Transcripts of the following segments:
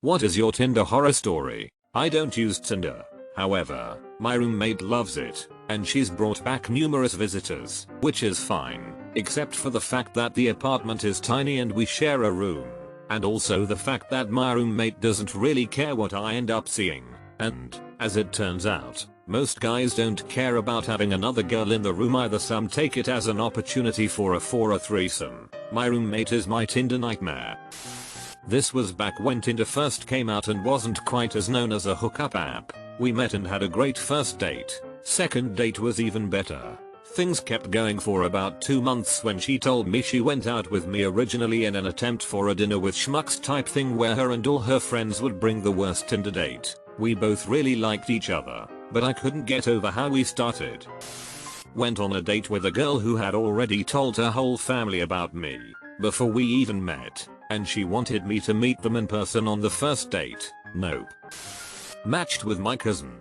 What is your Tinder horror story? I don't use Tinder. However, my roommate loves it, and she's brought back numerous visitors, which is fine, except for the fact that the apartment is tiny and we share a room, and also the fact that my roommate doesn't really care what I end up seeing, and, as it turns out, most guys don't care about having another girl in the room either. Some take it as an opportunity for a threesome. My roommate is my Tinder nightmare. This was back when Tinder first came out and wasn't quite as known as a hookup app. We met and had a great first date. Second date was even better. Things kept going for about 2 months when she told me she went out with me originally in an attempt for a dinner with schmucks type thing where her and all her friends would bring the worst Tinder date. We both really liked each other, but I couldn't get over how we started. Went on a date with a girl who had already told her whole family about me before we even met, and she wanted me to meet them in person on the first date. Nope. Matched with my cousin.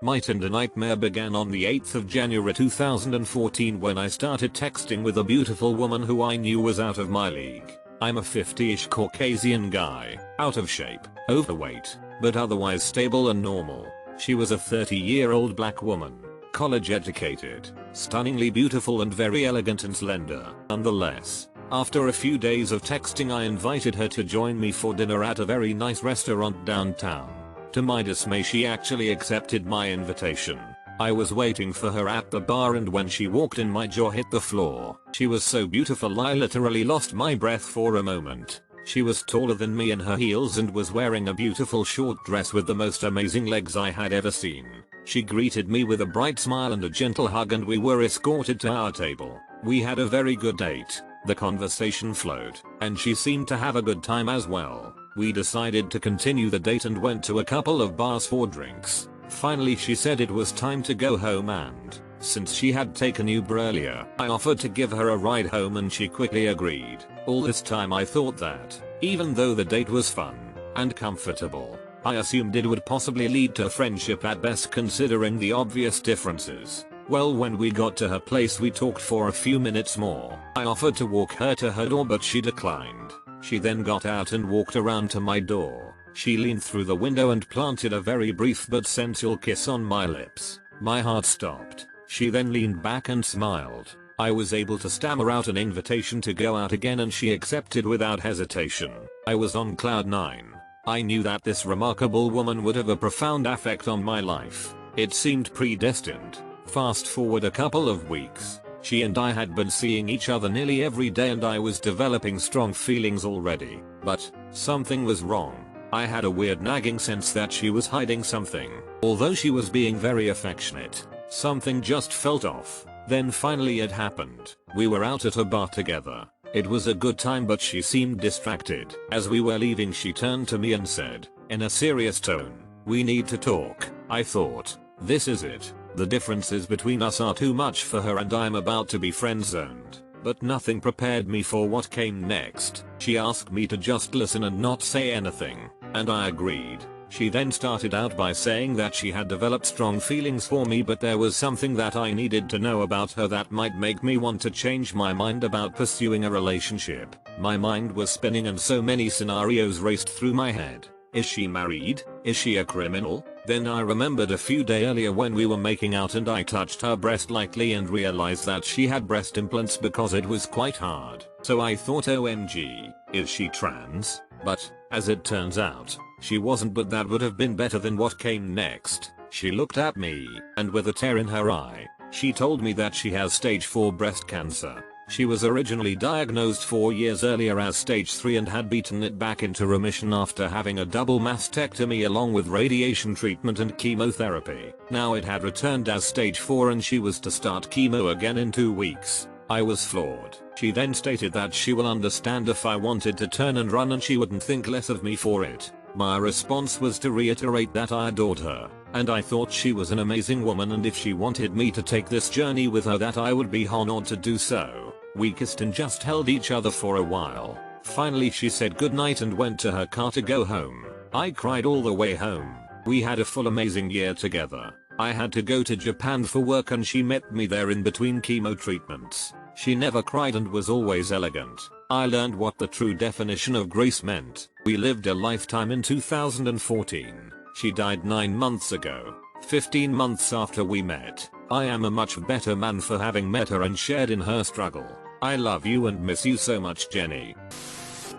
My Tinder nightmare began on the 8th of January 2014 when I started texting with a beautiful woman who I knew was out of my league. I'm a 50-ish Caucasian guy, out of shape, overweight, but otherwise stable and normal. She was a 30-year-old black woman, college educated, stunningly beautiful and very elegant and slender. Nonetheless, after a few days of texting I invited her to join me for dinner at a very nice restaurant downtown. To my dismay she actually accepted my invitation. I was waiting for her at the bar and when she walked in my jaw hit the floor. She was so beautiful I literally lost my breath for a moment. She was taller than me in her heels and was wearing a beautiful short dress with the most amazing legs I had ever seen. She greeted me with a bright smile and a gentle hug and we were escorted to our table. We had a very good date. The conversation flowed, and she seemed to have a good time as well. We decided to continue the date and went to a couple of bars for drinks. Finally she said it was time to go home and, since she had taken Uber earlier, I offered to give her a ride home and she quickly agreed. All this time I thought that, even though the date was fun and comfortable, I assumed it would possibly lead to friendship at best considering the obvious differences. Well, when we got to her place we talked for a few minutes more. I offered to walk her to her door but she declined. She then got out and walked around to my door. She leaned through the window and planted a very brief but sensual kiss on my lips. My heart stopped. She then leaned back and smiled. I was able to stammer out an invitation to go out again and she accepted without hesitation. I was on cloud 9. I knew that this remarkable woman would have a profound effect on my life. It seemed predestined. Fast forward a couple of weeks. She and I had been seeing each other nearly every day and I was developing strong feelings already. But something was wrong. I had a weird nagging sense that she was hiding something. Although she was being very affectionate, something just felt off. Then finally it happened. We were out at a bar together. It was a good time but she seemed distracted. As we were leaving she turned to me and said, in a serious tone, "We need to talk." I thought, this is it. The differences between us are too much for her and I'm about to be friend-zoned. But nothing prepared me for what came next. She asked me to just listen and not say anything, and I agreed. She then started out by saying that she had developed strong feelings for me but there was something that I needed to know about her that might make me want to change my mind about pursuing a relationship. My mind was spinning and so many scenarios raced through my head. Is she married? Is she a criminal? Then I remembered a few days earlier when we were making out and I touched her breast lightly and realized that she had breast implants because it was quite hard. So I thought, OMG, is she trans? But, as it turns out, she wasn't, but that would have been better than what came next. She looked at me, and with a tear in her eye, she told me that she has stage 4 breast cancer. She was originally diagnosed 4 years earlier as stage 3 and had beaten it back into remission after having a double mastectomy along with radiation treatment and chemotherapy. Now it had returned as stage 4 and she was to start chemo again in 2 weeks. I was floored. She then stated that she will understand if I wanted to turn and run and she wouldn't think less of me for it. My response was to reiterate that I adored her, and I thought she was an amazing woman and if she wanted me to take this journey with her that I would be honored to do so. We kissed and just held each other for a while. Finally she said goodnight and went to her car to go home. I cried all the way home. We had a full amazing year together. I had to go to Japan for work and she met me there in between chemo treatments. She never cried and was always elegant. I learned what the true definition of grace meant. We lived a lifetime in 2014. She died 9 months ago, 15 months after we met. I am a much better man for having met her and shared in her struggle. I love you and miss you so much, Jenny.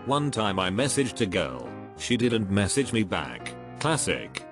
One time I messaged a girl. She didn't message me back. Classic.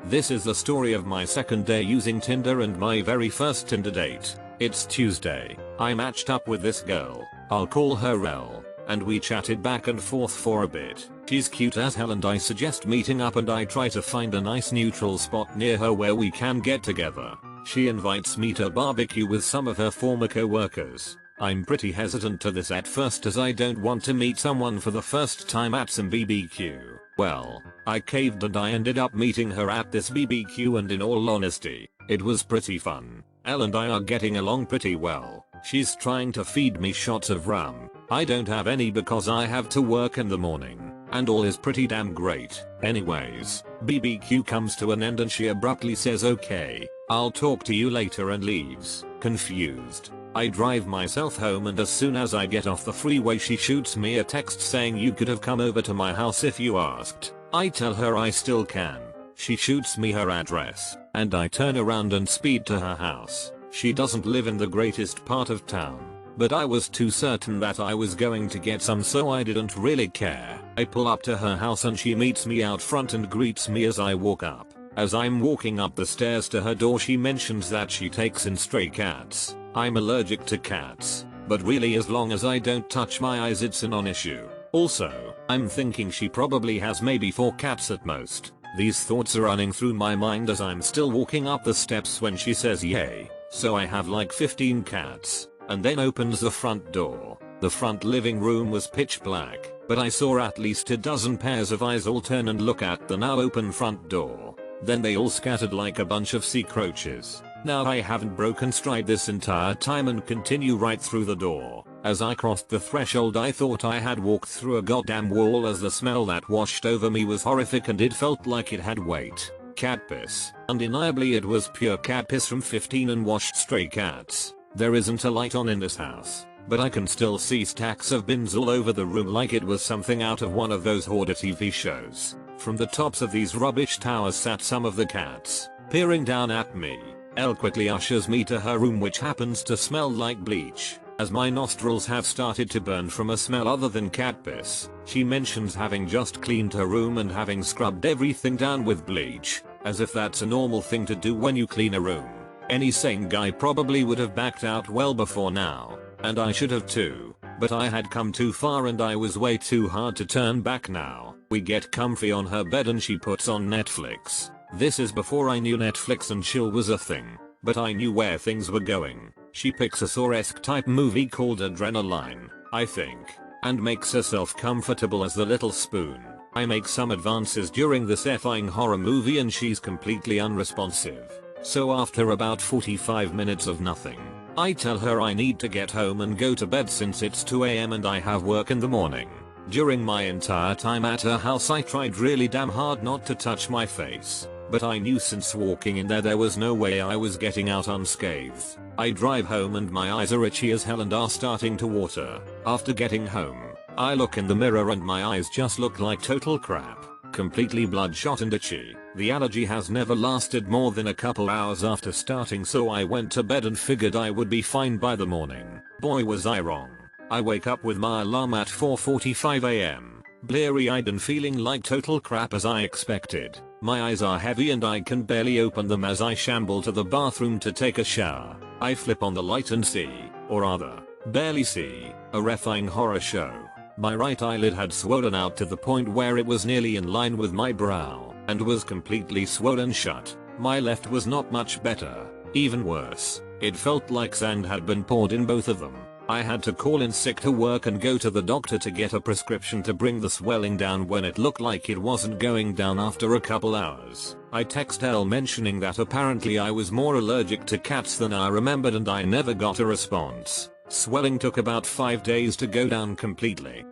This is the story of my second day using Tinder and my very first Tinder date. It's Tuesday. I matched up with this girl. I'll call her Elle. And we chatted back and forth for a bit. She's cute as hell and I suggest meeting up and I try to find a nice neutral spot near her where we can get together. She invites me to barbecue with some of her former co-workers. I'm pretty hesitant to this at first as I don't want to meet someone for the first time at some BBQ. Well, I caved and I ended up meeting her at this BBQ and in all honesty, it was pretty fun. Elle and I are getting along pretty well. She's trying to feed me shots of rum. I don't have any because I have to work in the morning. And all is pretty damn great. Anyways, BBQ comes to an end and she abruptly says okay, I'll talk to you later and leaves. Confused. I drive myself home and as soon as I get off the freeway she shoots me a text saying you could have come over to my house if you asked. I tell her I still can. She shoots me her address, and I turn around and speed to her house. She doesn't live in the greatest part of town, but I was too certain that I was going to get some so I didn't really care. I pull up to her house and she meets me out front and greets me as I walk up. As I'm walking up the stairs to her door she mentions that she takes in stray cats. I'm allergic to cats, but really as long as I don't touch my eyes it's a non-issue. Also, I'm thinking she probably has maybe 4 cats at most. These thoughts are running through my mind as I'm still walking up the steps when she says yay, so I have like 15 cats, and then opens the front door. The front living room was pitch black, but I saw at least a dozen pairs of eyes all turn and look at the now open front door. Then they all scattered like a bunch of sea croaches. Now I haven't broken stride this entire time and continue right through the door. As I crossed the threshold I thought I had walked through a goddamn wall as the smell that washed over me was horrific and it felt like it had weight. Cat piss. Undeniably it was pure cat piss from 15 unwashed stray cats. There isn't a light on in this house, but I can still see stacks of bins all over the room like it was something out of one of those hoarder TV shows. From the tops of these rubbish towers sat some of the cats, peering down at me. Elle quickly ushers me to her room which happens to smell like bleach, as my nostrils have started to burn from a smell other than cat piss. She mentions having just cleaned her room and having scrubbed everything down with bleach, as if that's a normal thing to do when you clean a room. Any sane guy probably would have backed out well before now, and I should have too, but I had come too far and I was way too hard to turn back now. We get comfy on her bed and she puts on Netflix. This is before I knew Netflix and chill was a thing, but I knew where things were going. She picks a Saw-esque type movie called Adrenaline, I think, and makes herself comfortable as the little spoon. I make some advances during this effing horror movie and she's completely unresponsive. So after about 45 minutes of nothing, I tell her I need to get home and go to bed since it's 2 AM and I have work in the morning. During my entire time at her house I tried really damn hard not to touch my face, but I knew since walking in there was no way I was getting out unscathed. I drive home and my eyes are itchy as hell and are starting to water. After getting home, I look in the mirror and my eyes just look like total crap. Completely bloodshot and itchy. The allergy has never lasted more than a couple hours after starting so I went to bed and figured I would be fine by the morning. Boy was I wrong. I wake up with my alarm at 4:45 AM, bleary-eyed and feeling like total crap as I expected. My eyes are heavy and I can barely open them as I shamble to the bathroom to take a shower. I flip on the light and see, or rather, barely see, a effing horror show. My right eyelid had swollen out to the point where it was nearly in line with my brow, and was completely swollen shut. My left was not much better. Even worse, it felt like sand had been poured in both of them. I had to call in sick to work and go to the doctor to get a prescription to bring the swelling down when it looked like it wasn't going down after a couple hours. I text Elle mentioning that apparently I was more allergic to cats than I remembered and I never got a response. Swelling took about 5 days to go down completely.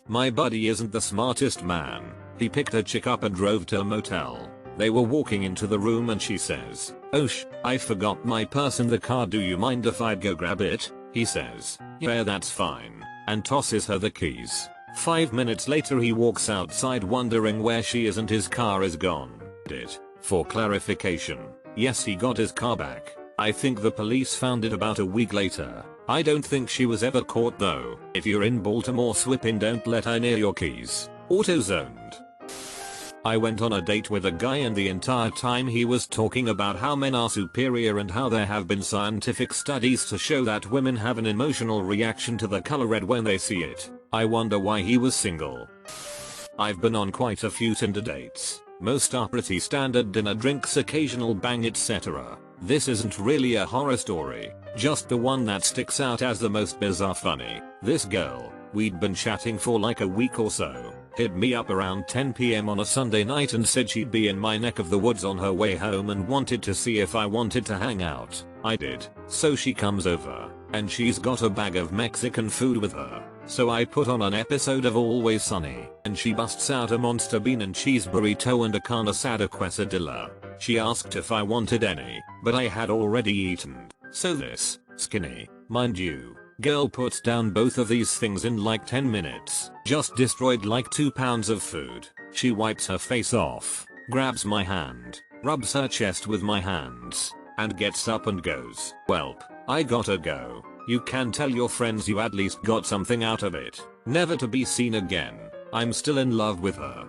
My buddy isn't the smartest man. He picked a chick up and drove to a motel. They were walking into the room and she says, "Oh I forgot my purse in the car, do you mind if I go grab it?" He says, "Yeah, that's fine." and tosses her the keys. 5 minutes later he walks outside wondering where she is and his car is gone. For clarification, yes, he got his car back. I think the police found it about a week later. I don't think she was ever caught though. If you're in Baltimore swipping, don't let her near your keys. Auto-zoned. I went on a date with a guy and the entire time he was talking about how men are superior and how there have been scientific studies to show that women have an emotional reaction to the color red when they see it. I wonder why he was single. I've been on quite a few Tinder dates. Most are pretty standard dinner, drinks, occasional bang, etc. This isn't really a horror story, just the one that sticks out as the most bizarre funny. This girl, we'd been chatting for like a week or so, hit me up around 10 PM on a Sunday night and said she'd be in my neck of the woods on her way home and wanted to see if I wanted to hang out. I did. So she comes over, and she's got a bag of Mexican food with her. So I put on an episode of Always Sunny, and she busts out a monster bean and cheese burrito and a carne asada quesadilla. She asked if I wanted any, but I had already eaten. So this skinny, mind you, girl puts down both of these things in like 10 minutes. Just destroyed like 2 pounds of food. She wipes her face off, grabs my hand, rubs her chest with my hands, and gets up and goes. Welp, I gotta go. You can tell your friends you at least got something out of it. Never to be seen again. I'm still in love with her.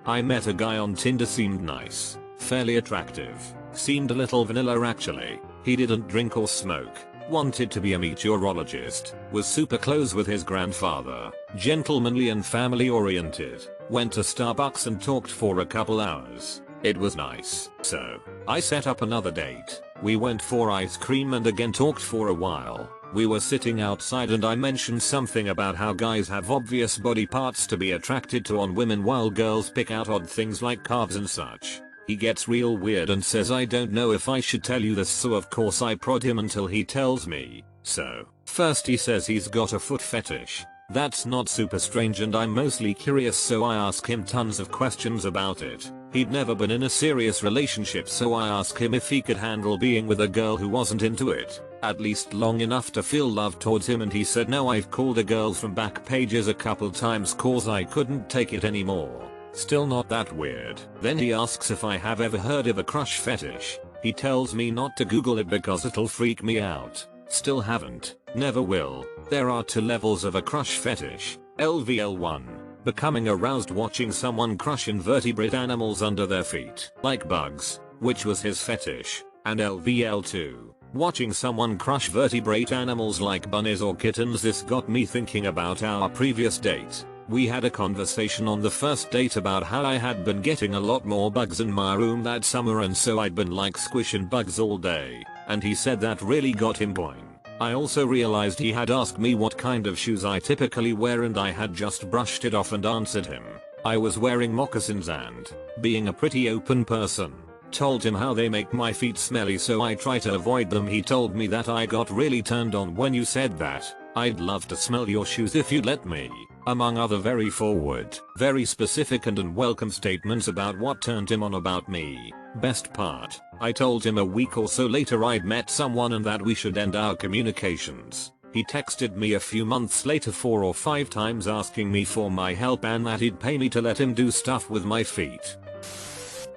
I met a guy on Tinder, seemed nice, fairly attractive, seemed a little vanilla actually. He didn't drink or smoke, wanted to be a meteorologist, was super close with his grandfather, gentlemanly and family oriented. Went to Starbucks and talked for a couple hours. It was nice. So, I set up another date. We went for ice cream and again talked for a while. We were sitting outside and I mentioned something about how guys have obvious body parts to be attracted to on women while girls pick out odd things like calves and such. He gets real weird and says I don't know if I should tell you this, so of course I prod him until he tells me. So, first he says he's got a foot fetish. That's not super strange and I'm mostly curious, so I ask him tons of questions about it. He'd never been in a serious relationship, so I asked him if he could handle being with a girl who wasn't into it, at least long enough to feel love towards him, and he said no. I've called a girl from Backpages a couple times cause I couldn't take it anymore. Still not that weird. Then he asks if I have ever heard of a crush fetish. He tells me not to Google it because it'll freak me out. Still haven't, never will. There are 2 levels of a crush fetish. LVL1. Becoming aroused watching someone crush invertebrate animals under their feet, like bugs, which was his fetish. And LVL2. Watching someone crush vertebrate animals like bunnies or kittens. This got me thinking about our previous date. We had a conversation on the first date about how I had been getting a lot more bugs in my room that summer, and so I'd been like squishing bugs all day, and he said that really got him going. I also realized he had asked me what kind of shoes I typically wear, and I had just brushed it off and answered him. I was wearing moccasins and, being a pretty open person, told him how they make my feet smelly, so I try to avoid them. He told me that I got really turned on when you said that. I'd love to smell your shoes if you'd let me. Among other very forward, very specific and unwelcome statements about what turned him on about me. Best part, I told him a week or so later I'd met someone and that we should end our communications. He texted me a few months later 4 or 5 times asking me for my help and that he'd pay me to let him do stuff with my feet.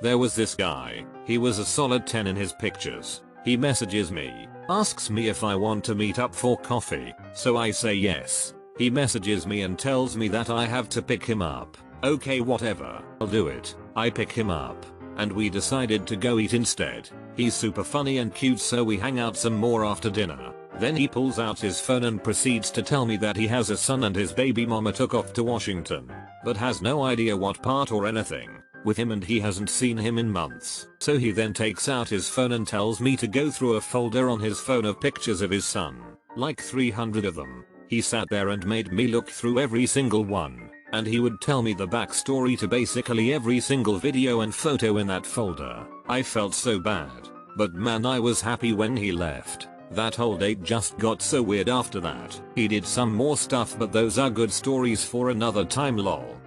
There was this guy, he was a solid 10 in his pictures. He messages me, asks me if I want to meet up for coffee, so I say yes. He messages me and tells me that I have to pick him up. Okay, whatever, I'll do it. I pick him up, and we decided to go eat instead. He's super funny and cute, so we hang out some more after dinner. Then he pulls out his phone and proceeds to tell me that he has a son and his baby mama took off to Washington, but has no idea what part or anything, with him, and he hasn't seen him in months. So he then takes out his phone and tells me to go through a folder on his phone of pictures of his son, like 300 of them. He sat there and made me look through every single one, and he would tell me the backstory to basically every single video and photo in that folder. I felt so bad, but man, I was happy when he left. That whole date just got so weird after that. He did some more stuff, but those are good stories for another time, lol.